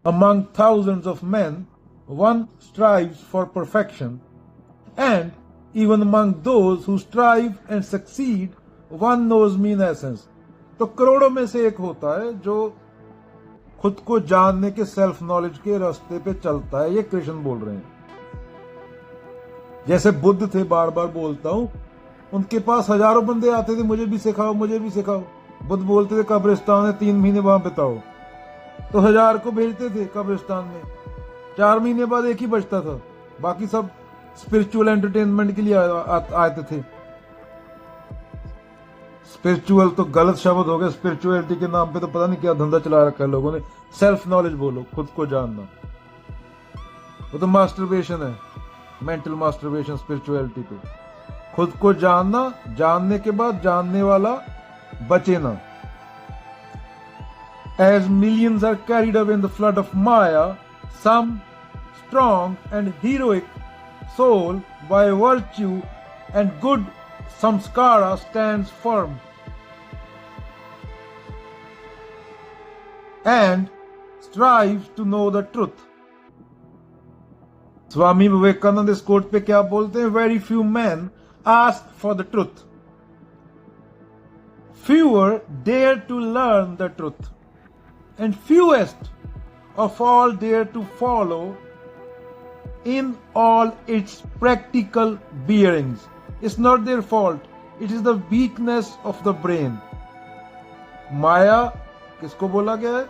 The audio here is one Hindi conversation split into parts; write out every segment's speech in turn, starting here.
Among thousands of men, one strives for perfection, and even among those who strive and succeed, one knows me in essence. तो करोड़ों में से एक होता है जो खुद को जानने के, सेल्फ नॉलेज के रास्ते पे चलता है। ये कृष्ण बोल रहे हैं। जैसे बुद्ध थे, बार बार बोलता हूं, उनके पास हजारों बंदे आते थे, मुझे भी सिखाओ, मुझे भी सिखाओ। बुद्ध बोलते थे कब्रिस्तान है, 3 महीने वहां बिताओ, तो 1000 को भेजते थे कब्रिस्तान में। 4 महीने बाद एक ही बचता था, बाकी सब स्पिरिचुअल एंटरटेनमेंट के लिए आते थे। स्पिरिचुअल तो गलत शब्द हो गया, स्पिरिचुअलिटी के नाम पे तो पता नहीं क्या धंधा चला रखा है लोगों ने। सेल्फ नॉलेज बोलो, खुद को जानना, वो तो मास्टरबेशन है, मेंटल मास्टरबेशन स्पिरिचुअलिटी पे। खुद को जानना, जानने के बाद जानने वाला बचे ना। As millions are carried away in the flood of Maya, some strong and heroic soul by virtue and good samskara stands firm and strives to know the truth. Swami Vivekananda इस कोट पे क्या बोलते हैं? Very few men ask for the truth. Fewer dare to learn the truth, and fewest of all dare to follow in all its practical bearings. It's not their fault. It is the weakness of the brain. माया किसको बोला गया है?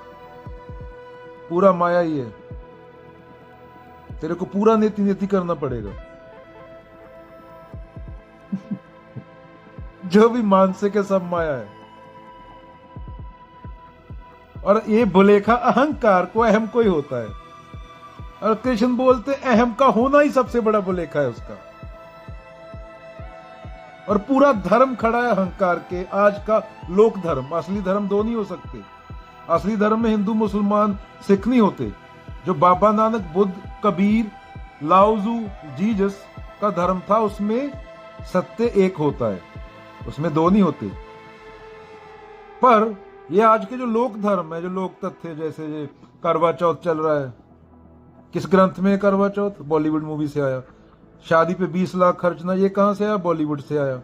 पूरा माया ही है। तेरे को पूरा नीति नीति करना पड़ेगा। जो भी मानसिक है सब माया है। और ये भुलेखा अहंकार को अहम को ही होता है। और कृष्ण बोलते अहम का होना ही सबसे बड़ा भुलेखा है उसका। और पूरा धर्म खड़ा है अहंकार के। आज का लोक धर्म, असली धर्म दो नहीं हो सकते। असली धर्म में हिंदू, मुसलमान, सिख नहीं होते। जो बाबा नानक, बुद्ध, कबीर, लाओजू, जीसस का धर्म था, उसमें सत्य एक होता है, उसमें दो नहीं होते। पर ये आज के जो लोक धर्म है, जो लोक तथ्य, जैसे ये करवा चौथ चल रहा है, किस ग्रंथ में करवा चौथ? बॉलीवुड मूवी से आया। शादी पे 20 लाख खर्चना, ये कहां से आया? बॉलीवुड से आया।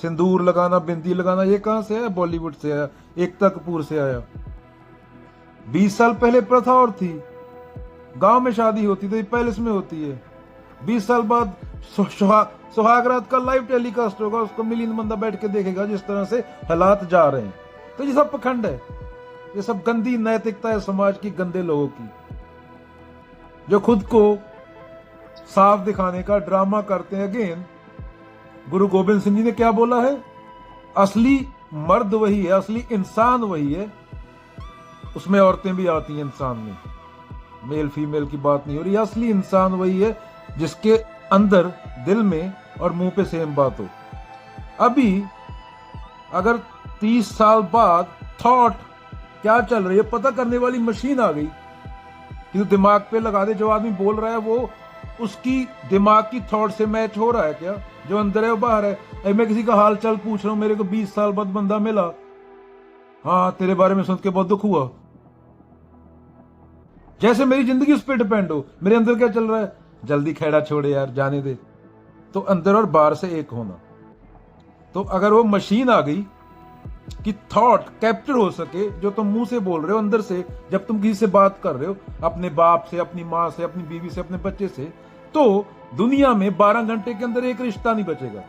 सिंदूर लगाना, बिंदी लगाना, ये कहां से आया? बॉलीवुड से आया, एकता कपूर से आया। 20 साल पहले प्रथा और थी, गांव में शादी होती थी, पैलेस में होती है। 20 साल बाद सुहागरात का लाइव टेलीकास्ट होगा, उसको मिलियन बंदा बैठ के देखेगा। जिस तरह से हालात जा रहे हैं, तो ये सब पखंड है, ये सब गंदी नैतिकता है समाज की, गंदे लोगों की, जो खुद को साफ दिखाने का ड्रामा करते हैं। अगेन गुरु गोविंद सिंह जी ने क्या बोला है? असली मर्द वही है, असली इंसान वही है। उसमें औरतें भी आती हैं इंसान में, मेल फीमेल की बात नहीं हो रही। असली इंसान वही है जिसके अंदर, दिल में और मुंह पे सेम बात हो। अभी अगर 30 साल बाद थॉट क्या चल रही है पता करने वाली मशीन आ गई कि तो दिमाग पे लगा दे, जो आदमी बोल रहा है वो उसकी दिमाग की थॉट से मैच हो रहा है क्या? जो अंदर है वो बाहर है। अरे मैं किसी का हाल चाल पूछ रहा हूं, मेरे को 20 साल बाद बंदा मिला, हाँ तेरे बारे में सुन के बहुत दुख हुआ, जैसे मेरी जिंदगी उस पर डिपेंड हो। मेरे अंदर क्या चल रहा है? जल्दी खेड़ा छोड़े यार, जाने दे। तो अंदर और बाहर से एक होना। तो अगर वो मशीन आ गई कि थॉट कैप्चर हो सके, जो तुम मुंह से बोल रहे हो, अंदर से जब तुम किसी से बात कर रहे हो, अपने बाप से, अपनी माँ से, अपनी बीवी से, अपने बच्चे से, तो दुनिया में 12 घंटे के अंदर एक रिश्ता नहीं बचेगा।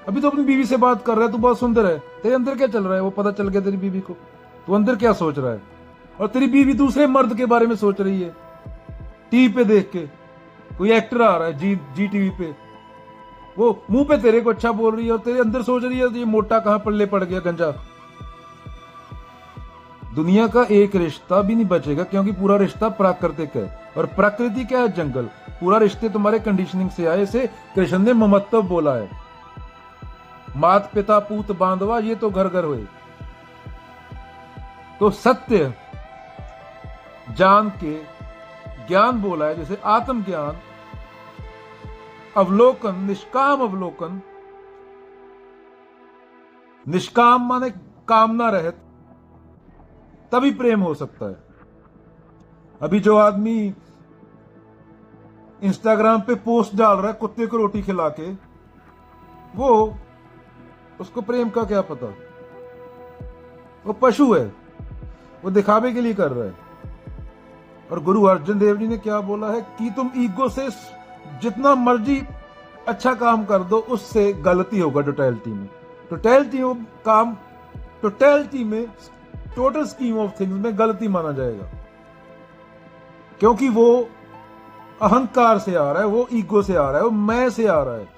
अभी तो अपनी बीवी से बात कर रहा है, तू बहुत सुंदर है, तेरे अंदर क्या चल रहा है वो पता चल गया तेरी बीवी को। तू अंदर क्या सोच रहा है, और तेरी बीवी दूसरे मर्द के बारे में सोच रही है। टीवी पे देख के कोई एक्टर आ रहा है, जी टीवी पे, वो मुंह पे तेरे को अच्छा बोल रही है और तेरे अंदर सोच रही है ये मोटा कहां पल्ले पड़ गया, गंजा। दुनिया का एक रिश्ता भी नहीं बचेगा, क्योंकि पूरा रिश्ता प्राकृतिक है। और प्रकृति क्या है? जंगल। पूरा रिश्ते तुम्हारे कंडीशनिंग से आए। इसे कृष्ण ने ममत्व बोला है। मात पिता पूत बांधवा, ये तो घर घर हुए। तो सत्य जान के ज्ञान बोला है, जैसे आत्मज्ञान, अवलोकन, निष्काम अवलोकन। निष्काम माने कामना रहित, तभी प्रेम हो सकता है। अभी जो आदमी इंस्टाग्राम पे पोस्ट डाल रहा है कुत्ते को रोटी खिला के, वो उसको प्रेम का क्या पता, वो पशु है, वो दिखावे के लिए कर रहा है। और गुरु अर्जुन देव जी ने क्या बोला है कि तुम ईगो से जितना मर्जी अच्छा काम कर दो, उससे गलती होगा टोटलिटी में। टोटलिटी ऑफ काम, टोटलिटी में, टोटल स्कीम ऑफ थिंग्स में गलती माना जाएगा, क्योंकि वो अहंकार से आ रहा है, वो ईगो से आ रहा है, वो मैं से आ रहा है।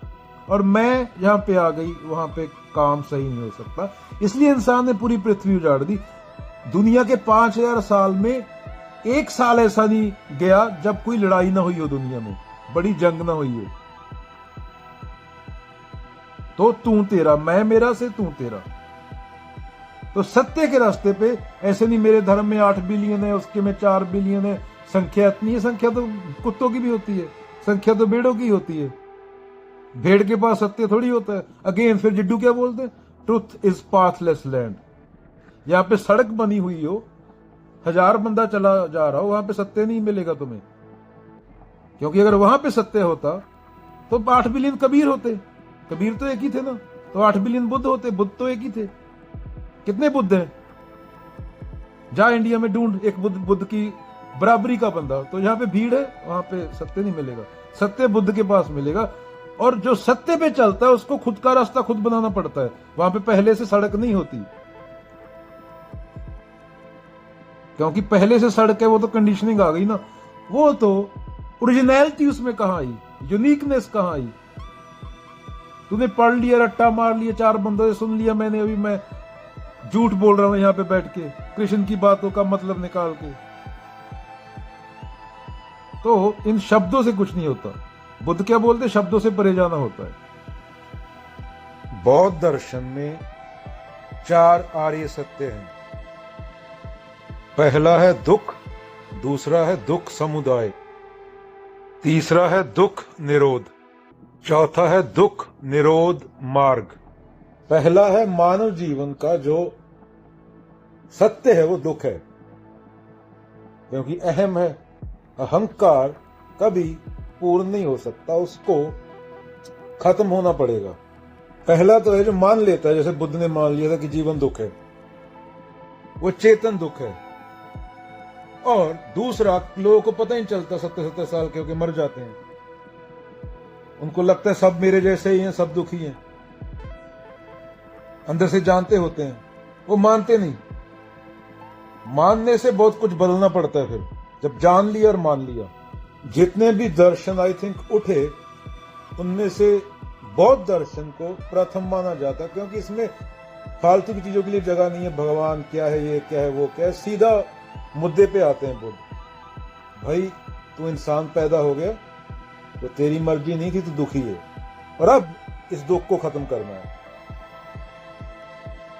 और मैं यहां पे आ गई, वहां पे काम सही नहीं हो सकता। इसलिए इंसान ने पूरी पृथ्वी उजाड़ दी। दुनिया के 5000 साल में एक साल ऐसा नहीं गया जब कोई लड़ाई ना हुई हो, दुनिया में बड़ी जंग ना हुई हो। तो तू तेरा, मैं मेरा से तू तेरा। तो सत्य के रास्ते पे ऐसे नहीं मेरे धर्म में 8 बिलियन है, उसके में 4 बिलियन है, संख्या इतनी है। संख्या तो कुत्तों की भी होती है, संख्या तो भेड़ों की होती है। भेड़ के पास सत्य थोड़ी होता है। अगेन फिर जिड्डू क्या बोलते हैं, ट्रुथ इज पाथलेस लैंड। यहां पे सड़क बनी हुई हो, 1000 बंदा चला जा रहा हो, वहां पे सत्य नहीं मिलेगा तुम्हें, क्योंकि अगर वहां पे सत्य होता तो 8 बिलियन कबीर होते। कबीर तो एक ही थे ना, तो 8 बिलियन बुद्ध होते। बुद्ध तो एक ही थे। कितने बुद्ध हैं? जा इंडिया में ढूंढ एक बुद्ध की बराबरी का बंदा। तो जहां पे भीड़ है वहां पे सत्य नहीं मिलेगा, सत्य बुद्ध के पास मिलेगा। और जो सत्य पे चलता है उसको खुद का रास्ता खुद बनाना पड़ता है। वहां पे पहले से सड़क नहीं होती, क्योंकि पहले से सड़क है, वो तो कंडीशनिंग आ गई ना। वो तो ओरिजिनलिटी उसमें कहां आई, यूनिकनेस कहां आई? तूने पढ़ लिया, रट्टा मार लिया, 4 बंदों से सुन लिया मैंने, अभी मैं झूठ बोल रहा हूं यहां पे बैठ के, कृष्ण की बातों का मतलब निकाल के। तो इन शब्दों से कुछ नहीं होता। बुद्ध क्या बोलते, शब्दों से परे जाना होता है। बौद्ध दर्शन में 4 आर्य सत्य हैं। पहला है दुख, दूसरा है दुख समुदाय, तीसरा है दुख निरोध, चौथा है दुख निरोध मार्ग। पहला है मानव जीवन का जो सत्य है वो दुख है, क्योंकि अहम है, अहंकार कभी पूर्ण नहीं हो सकता, उसको खत्म होना पड़ेगा। पहला तो है जो मान लेता है, जैसे बुद्ध ने मान लिया था कि जीवन दुख है, वो चेतन दुख है। और दूसरा, लोगों को पता ही नहीं चलता 70-70 साल के होके मर जाते हैं, उनको लगता है सब मेरे जैसे ही हैं, सब दुखी हैं, अंदर से जानते होते हैं, वो मानते नहीं। मानने से बहुत कुछ बदलना पड़ता है। फिर जब जान लिया और मान लिया, जितने भी दर्शन आई थिंक उठे, उनमें से बौद्ध दर्शन को प्रथम माना जाता है, क्योंकि इसमें फालतू की चीजों के लिए जगह नहीं है। भगवान क्या है, ये क्या है, वो क्या है, सीधा मुद्दे पे आते हैं बुद्ध। भाई तू इंसान पैदा हो गया तो तेरी मर्जी नहीं थी, तू दुखी है, और अब इस दुख को खत्म करना है।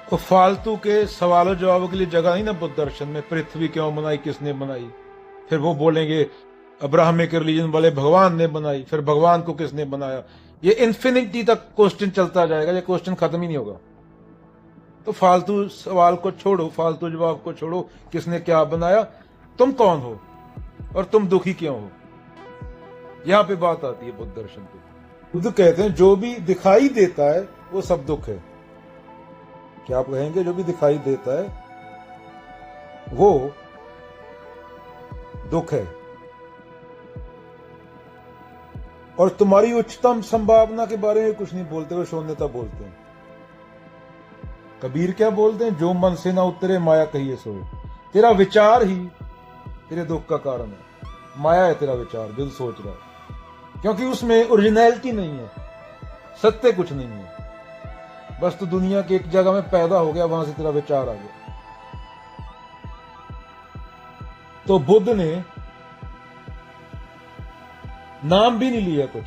तो फालतू के सवालों जवाबों के लिए जगह नहीं ना बुद्ध दर्शन में। पृथ्वी क्यों बनाई, किसने बनाई? फिर वो बोलेंगे अब्राहमिक रिलीजन वाले भगवान ने बनाई, फिर भगवान को किसने बनाया? ये इन्फिनिटी तक क्वेश्चन चलता जाएगा, ये क्वेश्चन खत्म ही नहीं होगा। तो फालतू सवाल को छोड़ो, फालतू जवाब को छोड़ो, किसने क्या बनाया, तुम कौन हो और तुम दुखी क्यों हो, यहां पे बात आती है बुद्ध दर्शन पे। बुद्ध कहते हैं जो भी दिखाई देता है वो सब दुख है। क्या आप कहेंगे? जो भी दिखाई देता है वो दुख है, और तुम्हारी उच्चतम संभावना के बारे में कुछ नहीं बोलते, वो शून्यता बोलते हैं। कबीर क्या बोलते हैं? जो मन से ना उतरे माया कहिए सोए। तेरा विचार ही तेरे दुख का कारण है। माया है तेरा विचार, दिल सोच रहा है, क्योंकि उसमें ओरिजिनलिटी नहीं है, सत्य कुछ नहीं है। बस तो दुनिया की एक जगह में पैदा हो गया, वहां से तेरा विचार आ गया। तो बुद्ध ने नाम भी नहीं लिया, कुछ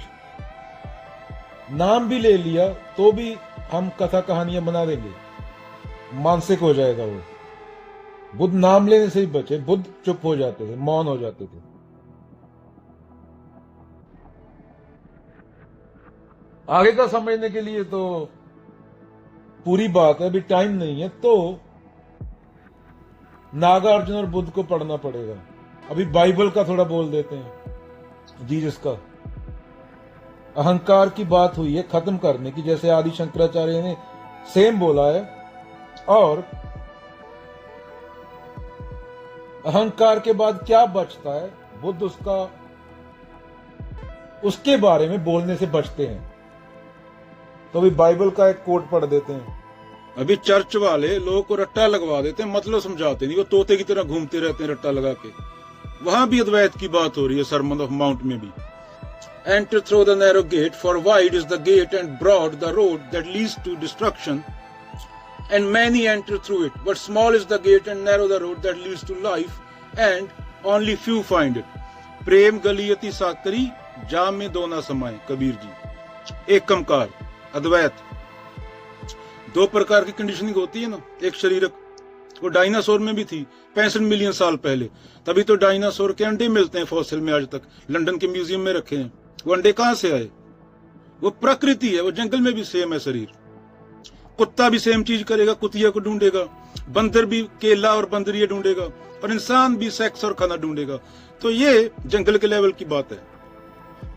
नाम भी ले लिया तो भी हम कथा कहानियां बना देंगे, मानसिक हो जाएगा वो। बुद्ध नाम लेने से ही बचे। बुद्ध चुप हो जाते थे, मौन हो जाते थे। आगे का समझने के लिए तो पूरी बात है, अभी टाइम नहीं है, तो नागार्जुन और बुद्ध को पढ़ना पड़ेगा। अभी बाइबल का थोड़ा बोल देते हैं। जीसस का अहंकार की बात हुई है खत्म करने की, जैसे आदि शंकराचार्य ने सेम बोला है। और अहंकार के बाद क्या बचता है, बुद्ध उसके बारे में बोलने से बचते हैं। तो अभी बाइबल का एक कोट पढ़ देते हैं। अभी चर्च वाले लोगों को रट्टा लगवा देते हैं, मतलब समझाते नहीं, वो तोते की तरह घूमते रहते हैं रट्टा लगा के। वहां भी अद्वैत की बात हो रही है सरमन ऑफ माउंट में भी। Enter through the narrow gate, for wide is the gate and broad the road that leads to destruction and many enter through it, but small is the gate and narrow the road that leads to life, and only few find it. प्रेम गलियति साकरी, जाम में दो ना समाए, कबीर जी। एक कमकार अद्वैत। दो प्रकार की कंडीशनिंग होती है ना, एक शरीरक, वो डायनासोर में भी थी 65 मिलियन साल पहले। तभी तो डायनासोर के अंडे मिलते हैं फॉसिल में आज तक, लंदन के म्यूजियम में रखे हैं। वो अंडे कहां से आए? वो प्रकृति है, वो जंगल में भी सेम है शरीर। कुत्ता भी सेम चीज करेगा, कुतिया को ढूंढेगा। बंदर भी केला और बंदरिया ढूंढेगा, और इंसान भी सेक्स और खाना ढूंढेगा। तो ये जंगल के लेवल की बात है,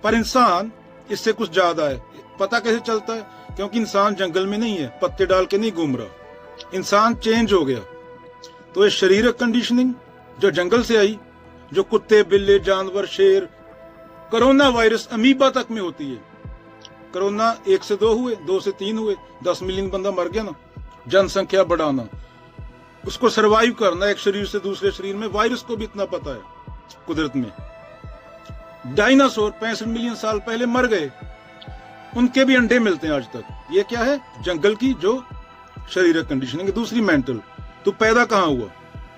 पर इंसान इससे कुछ ज्यादा है। पता कैसे चलता है? क्योंकि इंसान जंगल में नहीं है, पत्ते डाल के नहीं घूम रहा, इंसान चेंज हो गया। तो ये शारीरिक कंडीशनिंग जो जंगल से आई, जो कुत्ते बिल्ले जानवर शेर, कोरोना वायरस अमीबा तक में होती है। कोरोना 1 से 2 हुए, 2 से 3 हुए, 10 मिलियन बंदा मर गया ना। जनसंख्या बढ़ाना, उसको सरवाइव करना एक शरीर से दूसरे शरीर में, वायरस को भी इतना पता है कुदरत में। डायनासोर 65 मिलियन साल पहले मर गए, उनके भी अंडे मिलते हैं आज तक। ये क्या है? जंगल की जो शारीरिक कंडीशनिंग। दूसरी मेंटल, तू पैदा कहां हुआ,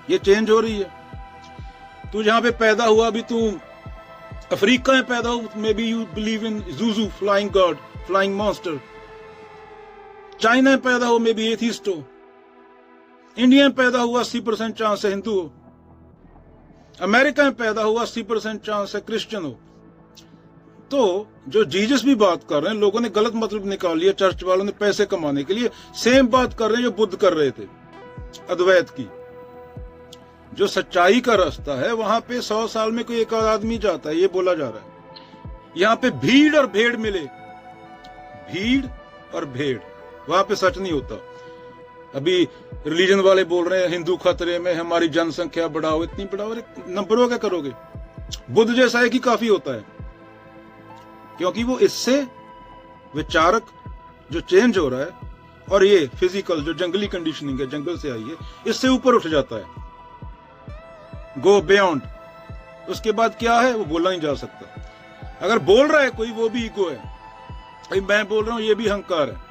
ये चेंज हो रही है। तू जहां पे पैदा हुआ, अभी तू अफ्रीका में पैदा हो, may be you believe in Juju, flying God, flying monster. China में पैदा हो, मे बी एथिस्ट हो। इंडिया में पैदा हुआ 80% चांस है हिंदू हो। अमेरिका में पैदा हुआ 80% चांस है क्रिश्चियन हो। तो जो जीसस भी बात कर रहे हैं, लोगों ने गलत मतलब निकाल लिया, चर्च वालों ने पैसे कमाने के लिए। सेम बात कर रहे हैं जो बुद्ध कर रहे थे, अद्वैत की। जो सच्चाई का रास्ता है, वहां पे 100 साल में कोई एक आदमी जाता है, ये बोला जा रहा है। यहाँ पे भीड़ और भेड़ मिले, भीड़ और भेड़, वहां पे सच नहीं होता। अभी रिलीजन वाले बोल रहे हैं हिंदू खतरे में, हमारी जनसंख्या बढ़ाओ, इतनी बढ़ाओ, नंबरों क्या करोगे? बुद्ध जैसा है कि काफी होता है, क्योंकि वो इससे विचारक जो चेंज हो रहा है, और ये फिजिकल जो जंगली कंडीशनिंग है, जंगल से आई है, इससे ऊपर उठ जाता है, गो बियॉन्ड। उसके बाद क्या है वो बोला नहीं जा सकता। अगर बोल रहा है कोई, वो भी ईगो है। मैं बोल रहा हूं, ये भी अहंकार है।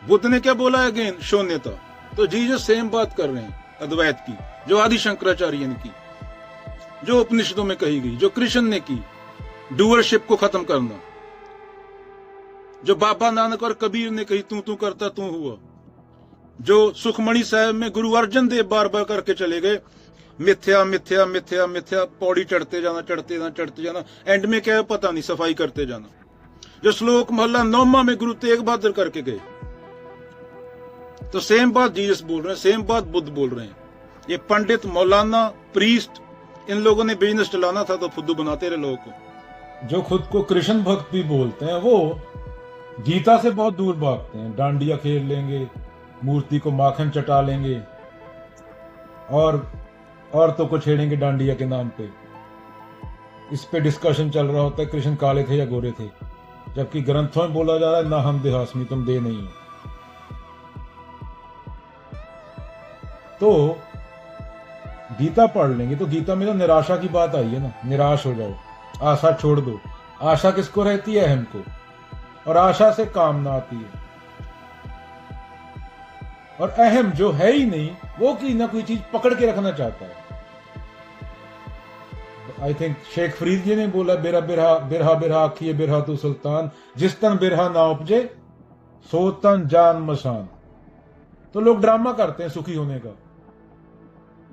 बुद्ध ने क्या बोला? अगेन शून्यता। तो जीसस सेम बात कर रहे हैं अद्वैत की, जो आदि शंकराचार्य ने की, जो उपनिषदों में कही गई, जो कृष्ण ने की, डूअरशिप को खत्म करना, जो बाबा नानक और कबीर ने कही, तू करता तू हुआ, जो सुखमणि साहब में गुरु अर्जन देव बार बार करके चले गए, मिथ्या मिथ्या मिथ्या मिथ्या, पौड़ी चढ़ते जाना, एंड में क्या है पता नहीं, सफाई करते जाना। जो श्लोक मोहल्ला 9वां में गुरु तेग बहादुर करके गए। तो सेम बात जीसस बोल रहे हैं, सेम बात बुद्ध बोल रहे हैं। ये पंडित, मौलाना, प्रीस्ट, इन लोगों ने बिजनेस चलाना था तो फुद्दू बनाते रहे लोगों को। जो खुद को कृष्ण भक्त भी बोलते हैं, वो गीता से बहुत दूर भागते हैं। डांडिया खेल लेंगे, मूर्ति को माखन चटा लेंगे, और तो को छेड़ेंगे डांडिया के नाम पे। इस पे डिस्कशन चल रहा होता है कृष्ण काले थे या गोरे थे, जबकि ग्रंथों में बोला जा रहा है ना हम देहास्मी, तुम दे नहीं हो। तो गीता पढ़ लेंगे तो गीता में तो निराशा की बात आई है ना, निराश हो जाओ, आशा छोड़ दो। आशा किसको रहती है? अहम को। और आशा से कामना आती है, और अहम जो है ही नहीं, वो कोई ना कोई चीज पकड़ के रखना चाहता है। आई थिंक शेख फरीद जी ने बोला, बिरहा बिरहा बिरहा बिरहा आखिए बिरहा तू सुल्तान, जिस तन बिरहा ना उपजे सो तन जान मसान। तो लोग ड्रामा करते हैं सुखी होने का,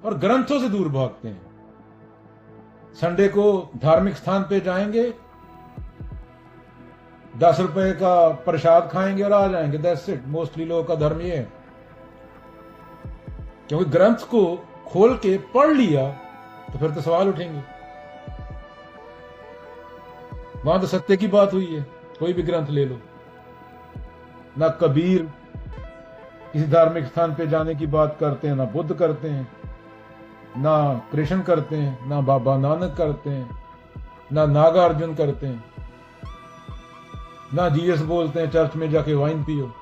और ग्रंथों से दूर भागते हैं। संडे को धार्मिक स्थान पे जाएंगे, 10 रुपए का प्रसाद खाएंगे और आ जाएंगे, दैट्स इट। मोस्टली लोगों का धर्म ये है, क्योंकि ग्रंथ को खोल के पढ़ लिया तो फिर तो सवाल उठेंगे। वहां तो सत्य की बात हुई है। कोई भी ग्रंथ ले लो, ना कबीर किसी धार्मिक स्थान पे जाने की बात करते हैं, ना बुद्ध करते हैं, ना कृष्ण करते हैं, ना बाबा नानक करते हैं, ना नागार्जुन करते हैं, ना जीसस बोलते हैं चर्च में जाके वाइन पियो।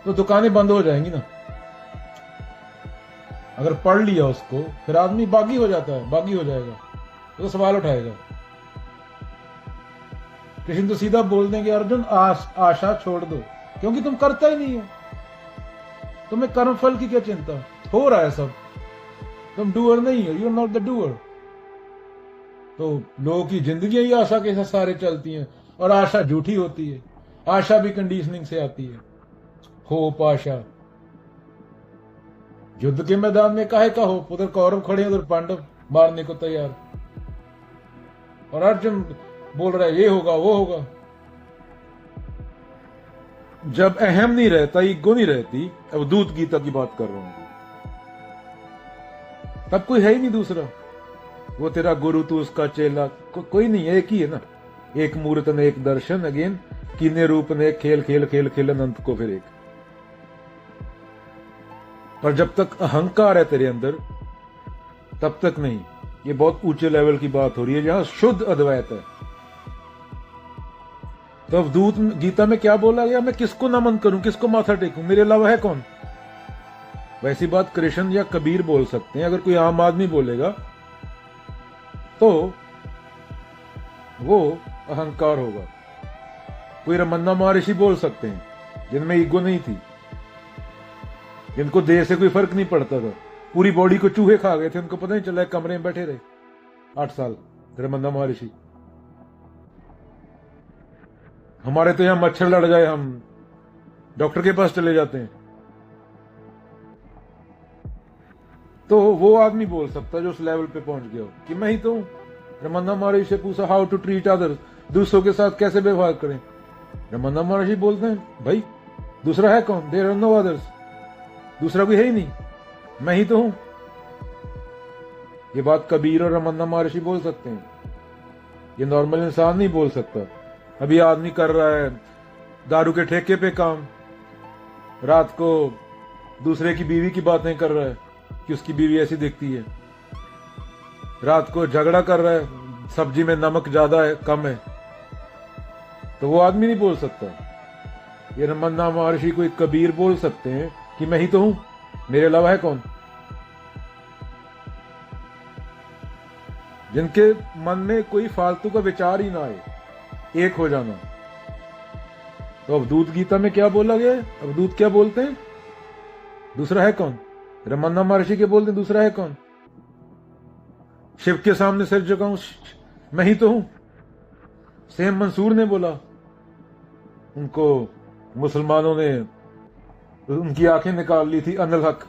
तो दुकानें बंद हो जाएंगी ना। अगर पढ़ लिया उसको, फिर आदमी बागी हो जाता है, बागी हो जाएगा, तो सवाल उठाएगा। कृष्ण तो सीधा बोल देंगे, अर्जुन आशा छोड़ दो, क्योंकि तुम करता ही नहीं हो। तुम्हें कर्मफल की क्या चिंता, हो रहा है सब, तुम डूअर नहीं हो, you are not the doer. तो लोगों की जिंदगी ही आशा के सारे चलती हैं, और आशा झूठी होती है। आशा भी कंडीशनिंग से आती है, होप, आशा। युद्ध के मैदान में काहे का होप, उधर कौरव खड़े हैं, उधर पांडव मारने को तैयार, और अर्जुन बोल रहा है ये होगा वो होगा। जब अहम नहीं रहता, ईगो नहीं रहती, अब दूत गीता की बात कर रहा हूं, तब कोई है ही नहीं दूसरा। वो तेरा गुरु, तू उसका चेला, कोई नहीं है, एक ही है ना। एक मूर्त ने एक दर्शन, अगेन कीने रूप ने खेल खेल खेल खेल अनंत को फिर एक। पर जब तक अहंकार है तेरे अंदर, तब तक नहीं। ये बहुत ऊंचे लेवल की बात हो रही है, जहां शुद्ध अद्वैत है। तो अवधूत गीता में क्या बोला गया, मैं किसको नमन करूं, किसको माथा टेकूं, मेरे अलावा है कौन। वैसी बात कृष्ण या कबीर बोल सकते हैं। अगर कोई आम आदमी बोलेगा तो वो अहंकार होगा। कोई रमन्ना महर्षि बोल सकते हैं, जिनमें ईगो नहीं थी, जिनको देह से कोई फर्क नहीं पड़ता था, पूरी बॉडी को चूहे खा गए थे, उनको पता नहीं चला, कमरे में बैठे रहे 8 साल रमन्ना महर्षि। हमारे तो यहां मच्छर लड़ जाए, हम डॉक्टर के पास चले जाते हैं। तो वो आदमी बोल सकता है जो उस लेवल पे पहुंच गया हो कि मैं ही तो हूं। रमन्ना महर्षि से पूछा हाउ टू ट्रीट अदर्स, दूसरों के साथ कैसे व्यवहार करें। रमन्ना महर्षि बोलते हैं भाई दूसरा है कौन, देयर आर नो अदर्स, दूसरा कोई है ही नहीं, मैं ही तो हूं। ये बात कबीर और रमन्ना महर्षि बोल सकते हैं, ये नॉर्मल इंसान नहीं बोल सकता। अभी आदमी कर रहा है दारू के ठेके पे काम, रात को दूसरे की बीवी की बातें कर रहा है कि उसकी बीवी ऐसी दिखती है, रात को झगड़ा कर रहा है सब्जी में नमक ज्यादा है कम है, तो वो आदमी नहीं बोल सकता। ये रमन्ना महर्षि कोई कबीर बोल सकते हैं कि मैं ही तो हूं, मेरे अलावा है कौन। जिनके मन में कोई फालतू का विचार ही ना आए, एक हो जाना। तो अवधूत गीता में क्या बोला गया है, अवधूत क्या बोलते हैं, दूसरा है कौन। रमन्ना महर्षि के बोलते हैं दूसरा है कौन। शिव के सामने सिर झुकाऊं, मैं ही तो हूं। सेम मंसूर ने बोला, उनको मुसलमानों ने उनकी आंखें निकाल ली थी, अनल हक